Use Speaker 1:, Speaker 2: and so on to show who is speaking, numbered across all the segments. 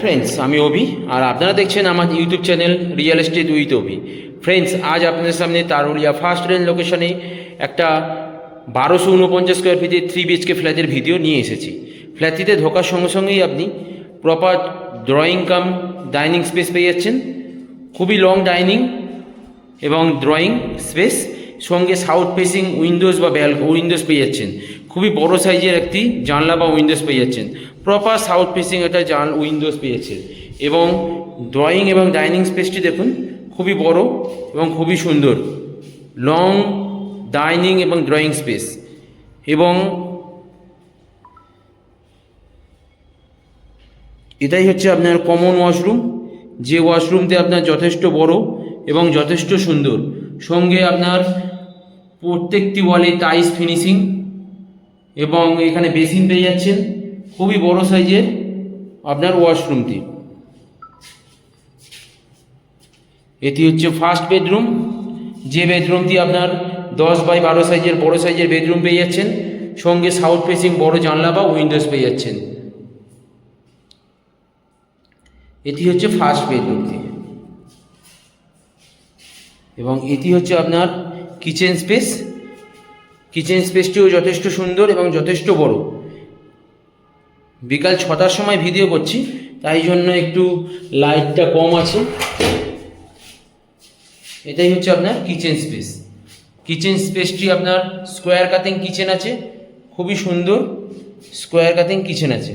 Speaker 1: Friends, আমি অভি আর আপনারা দেখছেন আমার YouTube channel real estate with Abhi. Friends, আজ আপনাদের সামনে তারুলিয়া ফার্স্ট রেঞ্জ লোকেশনে একটা 1249 স্কোয়ার ফিটের 3 BHK ফ্ল্যাটের ভিডিও নিয়ে এসেছি। ফ্ল্যাটটিতে ঢোকার সঙ্গে সঙ্গেই আপনি proper drawing cum dining space পেয়ে যাচ্ছেন। খুবই লং ডাইনিং এবং ড্রয়িং স্পেস, সঙ্গে সাউথ ফেসিং উইন্ডোজ বা উইন্ডোজ পেয়ে যাচ্ছেন। খুবই বড় সাইজের একটি জানলা বা উইন্ডোজ পেয়ে যাচ্ছেন। প্রপার সাউথ ফেসিং একটা উইন্ডোজ পেয়ে যাচ্ছেন এবং ড্রয়িং এবং ডাইনিং স্পেসটি দেখুন, খুবই বড় এবং খুবই সুন্দর। লং ডাইনিং এবং ড্রয়িং স্পেস, এবং এটাই হচ্ছে আপনার কমন ওয়াশরুম, যে ওয়াশরুমটি আপনার যথেষ্ট বড় এবং যথেষ্ট সুন্দর। সঙ্গে আপনার প্রত্যেকটি ওয়ালে টাইলস ফিনিশিং এবং এখানে বেসিন পেয়ে যাচ্ছেন। খুবই বড় সাইজের আপনার ওয়াশরুমটি। এটি হচ্ছে ফার্স্ট বেডরুম, যে বেডরুমটি আপনার 10x12 সাইজের বড় সাইজের বেডরুম পেয়ে যাচ্ছেন। সঙ্গে সাউথ ফেসিং বড় জানলা বা উইন্ডোজ পেয়ে যাচ্ছেন। এটি হচ্ছে ফার্স্ট বেডরুমটি, এবং এটি হচ্ছে আপনার কিচেন স্পেস। কিচেন স্পেসটিও যথেষ্ট সুন্দর এবং যথেষ্ট বড়। বিকাল 6টার সময় ভিডিও করছি, তাই জন্য একটু লাইটটা কম আছে। এটাই হচ্ছে আপনার কিচেন স্পেস। কিচেন স্পেসটি আপনার স্কোয়ার কাটিং কিচেন আছে, খুবই সুন্দর স্কোয়ার কাটিং কিচেন আছে।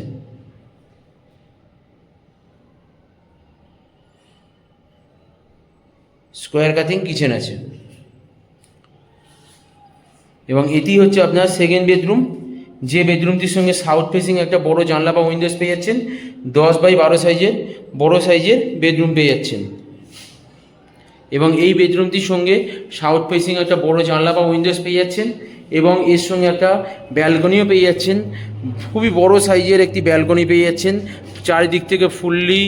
Speaker 1: স্কোয়ার কাটিং কিচেন আছে, এবং এটি হচ্ছে আপনার সেকেন্ড বেডরুম, যে বেডরুমটির সঙ্গে সাউথ ফেসিং একটা বড় জানলা বা উইন্ডোজ পেয়ে যাচ্ছেন। 10x12 সাইজের বড় সাইজের বেডরুম পেয়ে যাচ্ছেন, এবং এই বেডরুমটির সঙ্গে সাউথ ফেসিং একটা বড় জানলা বা উইন্ডোজ পেয়ে যাচ্ছেন, এবং এর সঙ্গে একটা ব্যালকনিও পেয়ে যাচ্ছেন। খুবই বড় সাইজের একটি ব্যালকনি পেয়ে যাচ্ছেন, চারিদিক থেকে ফুললি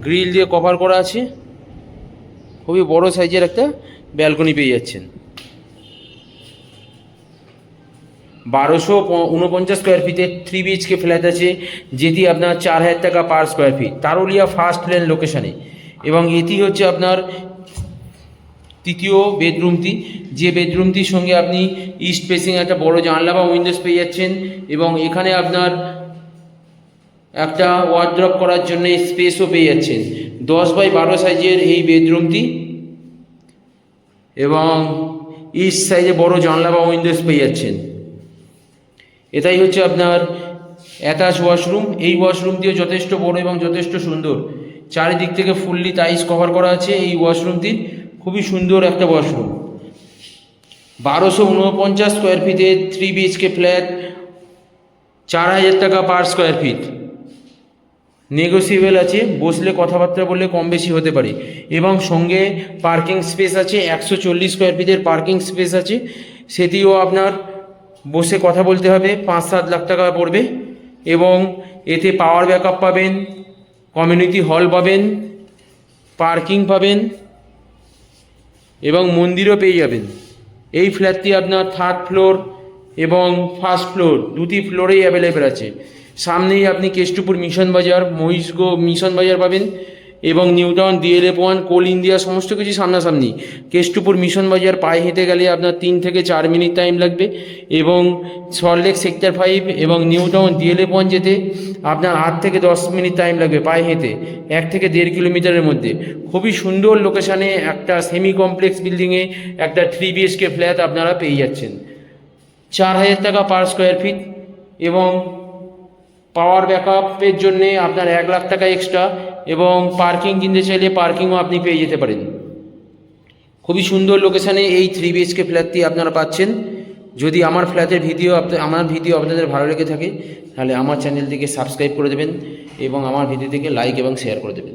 Speaker 1: গ্রিল দিয়ে কভার করা আছে। খুবই বড় সাইজের একটা ব্যালকনি পেয়ে যাচ্ছেন। 1249 স্কোয়ার ফিটের 3 BHK ফ্ল্যাট আছে, যেটি আপনার 4000 টাকা per square feet, Tarulia first lane লোকেশনে। এবং এটি হচ্ছে আপনার তৃতীয় বেডরুমটি, যে বেডরুমটির সঙ্গে আপনি ইস্ট ফেসিং একটা বড় জানলা বা উইন্ডোজ পেয়ে যাচ্ছেন, এবং এখানে আপনার একটা ওয়ার্ড্রপ করার জন্য স্পেসও পেয়ে যাচ্ছেন। 10x12 সাইজের এই বেডরুমটি, এবং ইস্ট সাইজে বড় জানলা বা উইন্ডোজ পেয়ে যাচ্ছেন। এটাই হচ্ছে আপনার অ্যাটাচ ওয়াশরুম। এই ওয়াশরুমটিও যথেষ্ট বড় এবং যথেষ্ট সুন্দর। চারিদিক থেকে ফুললি টাইলস কভার করা আছে এই ওয়াশরুমটির। খুবই সুন্দর একটা ওয়াশরুম। 1249 স্কোয়ার ফিটের 3 BHK ফ্ল্যাট, 4000 টাকা পার স্কোয়ার ফিট। নেগোসিয়েবল আছে, বসলে কথাবার্তা বললে কম বেশি হতে পারে। এবং সঙ্গে পার্কিং স্পেস আছে, 140 স্কোয়ার ফিটের পার্কিং স্পেস আছে। সেটিও আপনার বসে কথা বলতে হবে, 5-7 লাখ টাকা পড়বে। এবং এতে পাওয়ার ব্যাকআপ পাবেন, কমিউনিটি হল পাবেন, পার্কিং পাবেন, এবং মন্দিরও পেয়ে যাবেন। এই ফ্ল্যাটটি আপনার 3rd ফ্লোর এবং 1st ফ্লোর, দুটি ফ্লোরেই অ্যাভেলেবেল আছে। সামনেই আপনি কেষ্টপুর মিশন বাজার, মহিষগো মিশন বাজার পাবেন, এবং নিউ টাউন, DLF1, কোল ইন্ডিয়া সমস্ত কিছু সামনাসামনি। কেষ্টপুর মিশন বাজার পায়ে হেঁটে গেলে আপনার 3 থেকে 4 মিনিট টাইম লাগবে, এবং সল্টলেক সেক্টর 5 এবং নিউ টাউন DLF1 যেতে আপনার 8 থেকে 10 মিনিট টাইম লাগবে পায়ে হেঁটে, 1 থেকে 1.5 কিলোমিটারের মধ্যে। খুবই সুন্দর লোকেশানে একটা সেমি কমপ্লেক্স বিল্ডিংয়ে একটা 3 BHK ফ্ল্যাট আপনারা পেয়ে যাচ্ছেন। 4000 টাকা পার স্কোয়ার ফিট, এবং পাওয়ার ব্যাকআপের জন্যে আপনার 1 লাখ টাকা এক্সট্রা, এবং পার্কিং কিনতে চাইলে পার্কিংও আপনি পেয়ে যেতে পারেন। খুবই সুন্দর লোকেশানে এই 3 BHK ফ্ল্যাটটি আপনারা পাচ্ছেন। যদি আমার ফ্ল্যাটের ভিডিও আপনাদের ভালো লেগে থাকে, তাহলে আমার চ্যানেলটিকে সাবস্ক্রাইব করে দেবেন, এবং আমার ভিডিওটিকে লাইক এবং শেয়ার করে দেবেন।